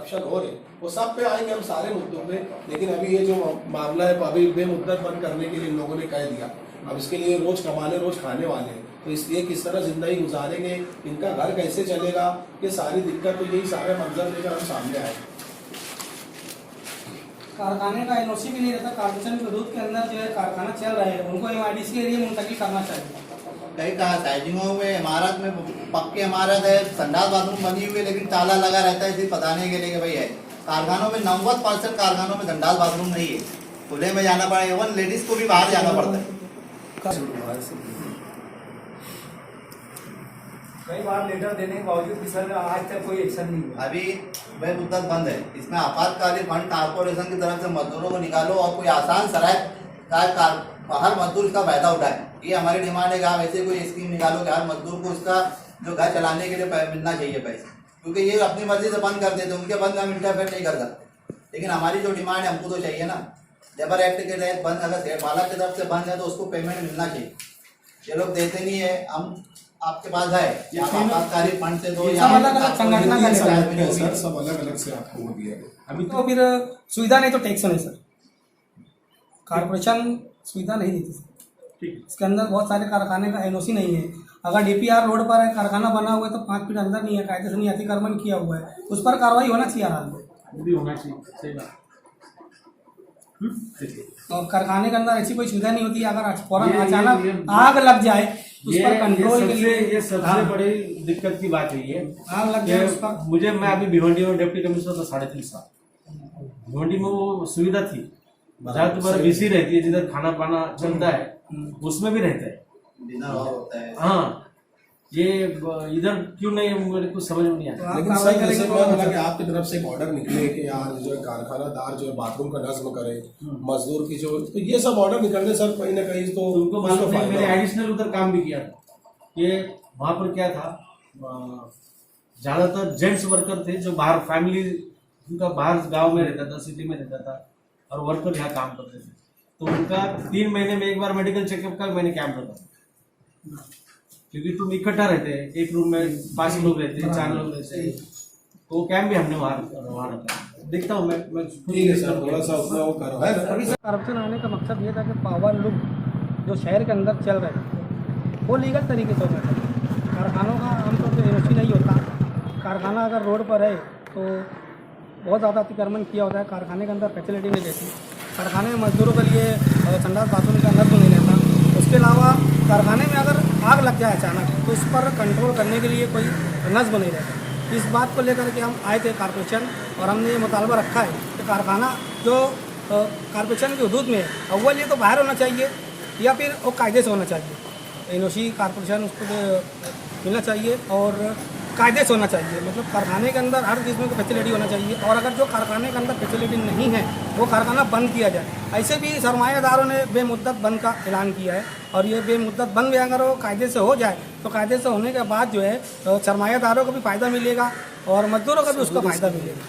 Corruption हो रहे, वो सब पे आएंगे हम सारे मुद्दों पे। लेकिन अभी ये जो मामला है अभी बेमुद्दत बंद करने के लिए इन लोगों ने कह दिया। अब इसके लिए रोज कमाने रोज खाने वाले हैं, तो इसलिए किस तरह जिंदगी गुजारेंगे, इनका घर कैसे चलेगा, ये सारी दिक्कत, तो यही सारे मंजर लेकर हम सामने आए। कारखाने का एनओसी भी नहीं रहता, कॉर्पोरेशन के हदूद के अंदर जो है कारखाना चल रहा है, उनको एमआईडीसी एरिया मुंतकिल करना चाहिए। कई कहा साइजिंगों में इमारत में पक्की इमारत है, संडास बाथरूम बनी हुई है, लेकिन ताला लगा रहता है इसे बताने के लिए कि भाई है। कारखानों में 90% कारखानों में संडास बाथरूम नहीं है, खुले में जाना पड़ा, एवं लेडीज को भी बाहर जाना पड़ता है। कई बार लेटर देने के बावजूद भी सर आज तक कोई एक्शन नहीं हुआ। अभी बेमुद्दत बंद है, इसमें आपातकालीन फंड कारपोरेशन की तरफ से मजदूरों को निकालो और कोई आसान शरायत हर मजदूर इसका फायदा उठाए। ये हमारी डिमांड है कि आप ऐसे कोई स्कीम निकालो कि हर मजदूर को इसका जो घर चलाने के लिए मिलना चाहिए पैसे, क्योंकि ये अपनी मर्जी से बंद कर देते, उनके बंद हम इंटरफेयर नहीं कर सकते। लेकिन हमारी जो डिमांड है हमको तो चाहिए ना, लेबर एक्ट के तहत बंद, अगर मालक की तरफ से बंद है तो उसको पेमेंट मिलना चाहिए। ये लोग देते नहीं है, हम आपके पास है आपातकालीन फंड से दो, सब अलग अलग संगठन का सर, सब अलग अलग से आपको वो दिया गया। अभी तो फिर सुविधा नहीं तो टैक्स नहीं सर, कॉर्पोरेशन सुविधा नहीं देती सर। इसके अंदर बहुत सारे कारखाने का एनओसी नहीं है। अगर डीपीआर रोड पर है, कारखाना बना हुआ है तो 5 फीट अंदर नहीं है, कायदे से नहीं अतिक्रमण किया हुआ है, उस पर कार्रवाई होना चाहिए हाल में भी होना चाहिए। सही बात। और कारखाने के अंदर ऐसी कोई सुविधा नहीं होती है। अगर फौरन अचानक आग लग जाए तो उस पर कंट्रोल के लिए ये सबसे बड़ी दिक्कत की बात है। ये आग लग जाए उस पर, मैं अभी भिवंडी में डिप्टी कमिश्नर था 3.5 साल। भिवंडी में वो सुविधा थी, जहाँ तुम्हारा बीसी रहती है, जिधर खाना पाना चलता है उसमें भी रहता है, डिनर हॉल होता है। हाँ, ये इधर क्यों नहीं है मेरे को समझ में नहीं आता। लेकिन सर जैसे मैं बोला कि आपकी तरफ से एक ऑर्डर निकले कि यार जो है कारखानादार जो है बाथरूम का नज्म करे, मजदूर की जो, तो ये सब ऑर्डर निकलने सर कहीं ना कहीं तो उनको मालूम है। मैंने एडिशनल उधर काम भी किया था। ये वहाँ पर क्या था, ज्यादातर जेंट्स वर्कर थे जो बाहर फैमिली उनका बाहर गांव में रहता था, सिटी में रहता था, और वर्कर यहाँ काम करते थे। तो उनका 3 महीने में एक बार मेडिकल चेकअप का मैंने कैंप रखा, क्योंकि तुम इकट्ठा रहते हैं एक रूम में, 5 लोग रहते हैं, 4 लोग रहते हैं, तो कैंप भी हमने वहाँ रखा। देखता हूँ मैं ठीक है सर, थोड़ा सा उसमें वो करो है। अभी सर करप्शन आने का मकसद ये था कि पावर लूम जो शहर के अंदर चल रहे थे वो लीगल तरीके से होना चाहिए। कारखानों का आमतौर पर एनओसी नहीं होता। कारखाना अगर रोड पर है तो बहुत ज़्यादा अतिक्रमण किया होता है, कारखाने के अंदर फैसिलिटी नहीं देती, कारखाने में मजदूरों के लिए संडास बाथरूम का नज़्म नहीं रहता। उसके अलावा कारखाने में अगर आग लग जाए अचानक तो उस पर कंट्रोल करने के लिए कोई नज़्म नहीं रहता। इस बात को लेकर के हम आए थे कॉर्पोरेशन, और हमने ये मुतालबा रखा है कि कारखाना जो कॉर्पोरेशन के हदूद में है, अव्वल ये तो बाहर होना चाहिए या फिर वो कायदे से होना चाहिए। एनओसी कॉर्पोरेशन उसको मिलना चाहिए और कायदे से होना चाहिए। मतलब कारखाने के अंदर हर चीज़ में फैसिलिटी होना चाहिए, और अगर जो कारखाने के अंदर फैसिलिटी नहीं है वो कारखाना बंद किया जाए। ऐसे भी सरमायादारों ने बेमुद्दत बंद का ऐलान किया है, और ये बेमुद्दत बंद भी अगर वो कायदे से हो जाए तो कायदे से होने के बाद जो है सरमायादारों को भी फ़ायदा मिलेगा और मजदूरों को भी उसका फ़ायदा मिलेगा।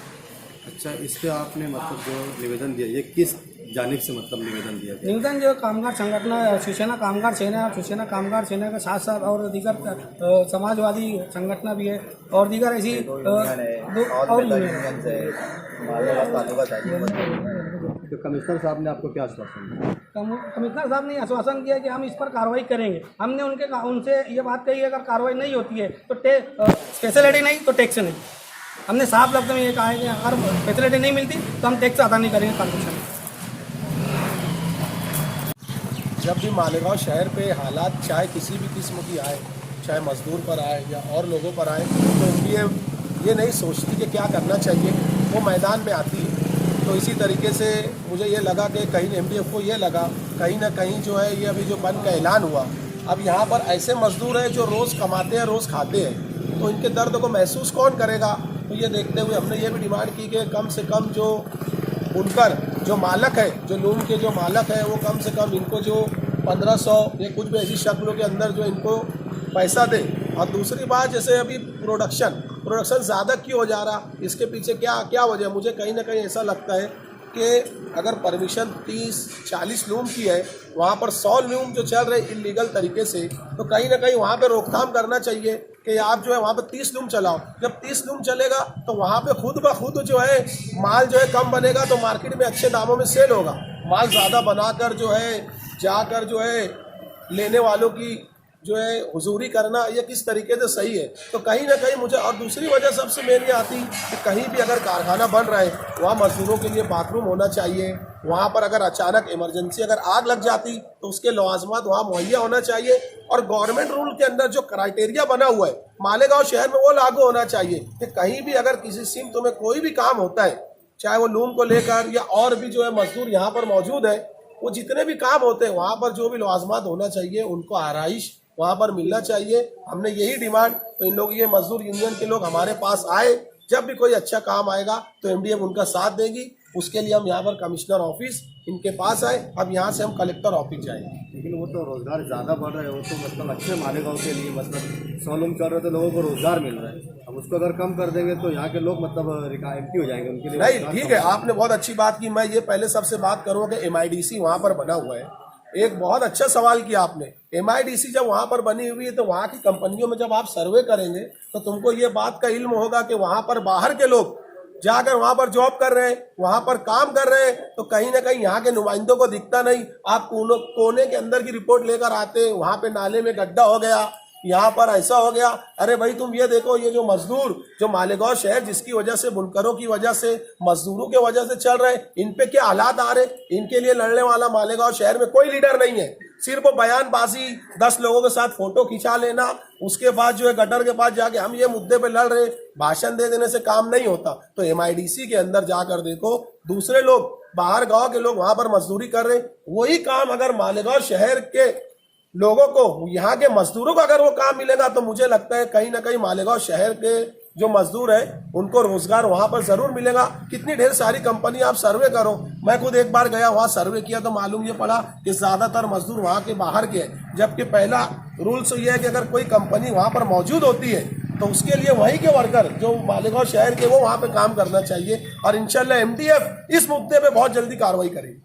अच्छा, इस पे आपने मतलब जो निवेदन दिया, ये किस जानिब से मतलब निवेदन दिया गया? निवेदन जो कामगार संगठन शिवसेना कामगार सेना, शिवसेना कामगार सेना के साथ साथ और दीगर समाजवादी संगठन भी है और दीगर ऐसी और यूनियन है। तो कमिश्नर साहब ने आपको क्या आश्वासन दिया? कमिश्नर साहब ने आश्वासन दिया कि हम इस पर कार्रवाई करेंगे। हमने उनसे ये बात कही है, अगर कार्रवाई नहीं होती है तो फैसिलिटी नहीं तो टैक्स नहीं। हमने साफ लफ्ज़ में ये कहा है कि अगर फैसिलिटी नहीं मिलती तो हम टैक्स अदा नहीं करेंगे कॉर्पोरेशन। जब भी मालेगांव शहर पे हालात चाहे किसी भी किस्म की आए, चाहे मजदूर पर आए या और लोगों पर आए, तो उनकी ये नहीं सोचती कि क्या करना चाहिए, वो मैदान में आती है। तो इसी तरीके से मुझे ये लगा कि कहीं एमडीएफ को ये लगा कहीं ना कहीं जो है ये अभी जो बंद का ऐलान हुआ, अब यहाँ पर ऐसे मजदूर हैं जो रोज़ कमाते हैं रोज़ खाते हैं, तो इनके दर्द को महसूस कौन करेगा। तो ये देखते हुए हमने ये भी डिमांड की कि कम से कम जो बुनकर जो मालक है, जो लूम के जो मालक है, वो कम से कम इनको जो 1500 या कुछ भी ऐसी शक्लों के अंदर जो इनको पैसा दे। और दूसरी बात, जैसे अभी प्रोडक्शन ज़्यादा क्यों हो जा रहा, इसके पीछे क्या वजह? मुझे कहीं ना कहीं ऐसा लगता है कि अगर परमिशन 30-40 लूम की है, वहाँ पर 100 लूम जो चल रहे इलीगल तरीके से, तो कहीं ना कहीं वहाँ पर रोकथाम करना चाहिए कि आप जो है वहाँ पे 30 लूम चलाओ। जब 30 लूम चलेगा तो वहाँ पे खुद ब खुद जो है माल जो है कम बनेगा तो मार्केट में अच्छे दामों में सेल होगा। माल ज़्यादा बनाकर जो है जाकर जो है लेने वालों की जो है हुजूरी करना ये किस तरीके से सही है। तो कहीं ना कहीं मुझे, और दूसरी वजह सबसे मेन ये आती कि कहीं भी अगर कारखाना बन रहा है वहाँ मजदूरों के लिए बाथरूम होना चाहिए। वहाँ पर अगर अचानक इमरजेंसी अगर आग लग जाती तो उसके लवाजमात वहाँ मुहैया होना चाहिए। और गवर्नमेंट रूल के अंदर जो क्राइटेरिया बना हुआ है मालेगांव शहर में वो लागू होना चाहिए कि कहीं भी अगर किसी सिम तुम्हें कोई भी काम होता है, चाहे वो लूम को लेकर या और भी जो है मजदूर यहाँ पर मौजूद है, वो जितने भी काम होते हैं वहाँ पर जो भी लवाजमात होना चाहिए उनको आराइश वहाँ पर मिलना चाहिए। हमने यही डिमांड, तो इन लोग ये मजदूर यूनियन के लोग हमारे पास आए, जब भी कोई अच्छा काम आएगा तो एमडीएफ उनका साथ देगी। उसके लिए हम यहाँ पर कमिश्नर ऑफिस इनके पास आए, अब यहाँ से हम कलेक्टर ऑफिस जाएंगे। लेकिन वो तो रोजगार ज़्यादा बढ़ रहा है, वो तो मतलब अच्छे मालेगांव के लिए मतलब 100 लूम चल रहे तो लोगों को रोजगार मिल रहा है। अब उसको अगर कम कर देंगे तो यहाँ के लोग मतलब एम्प्टी हो जाएंगे, उनके लिए नहीं ठीक है, आपने बहुत अच्छी बात की। मैं ये पहले सबसे बात करूँगा कि MIDC वहाँ पर बना हुआ है। एक बहुत अच्छा सवाल किया आपने। MIDC जब वहाँ पर बनी हुई है तो वहाँ की कंपनियों में जब आप सर्वे करेंगे तो तुमको ये बात का इल्म होगा कि वहाँ पर बाहर के लोग जाकर वहाँ पर जॉब कर रहे हैं, वहाँ पर काम कर रहे हैं, तो कहीं ना कहीं यहाँ के नुमाइंदों को दिखता नहीं। आप कोने के अंदर की रिपोर्ट लेकर आते हैं, वहाँ पे नाले में गड्ढा हो गया, यहाँ पर ऐसा हो गया। अरे भाई तुम ये देखो, ये जो मजदूर जो मालेगांव शहर जिसकी वजह से बुनकरों की वजह से मजदूरों की वजह से चल रहे, इन पे क्या हालात आ रहे। इनके लिए लड़ने वाला मालेगांव शहर में कोई लीडर नहीं है। सिर्फ वो बयानबाजी, 10 लोगों के साथ फोटो खिंचा लेना, उसके बाद जो है गटर के पास जाके हम ये मुद्दे पे लड़ रहे, भाषण दे देने से काम नहीं होता। तो MIDC के अंदर जाकर देखो, दूसरे लोग बाहर गाँव के लोग वहाँ पर मजदूरी कर रहे, वही काम अगर मालेगांव शहर के लोगों को, यहाँ के मजदूरों को अगर वो काम मिलेगा तो मुझे लगता है कहीं ना कहीं मालेगांव शहर के जो मजदूर है उनको रोजगार वहाँ पर जरूर मिलेगा। कितनी ढेर सारी कंपनी आप सर्वे करो, मैं खुद एक बार गया वहाँ सर्वे किया तो मालूम ये पड़ा कि ज़्यादातर मजदूर वहाँ के बाहर के हैं। जबकि पहला रूल्स ये है कि अगर कोई कंपनी वहाँ पर मौजूद होती है तो उसके लिए वहीं के वर्कर जो मालेगांव शहर के वो वहाँ पे काम करना चाहिए। और इंशाल्लाह MDF इस मुद्दे पे बहुत जल्दी कार्रवाई करेगी।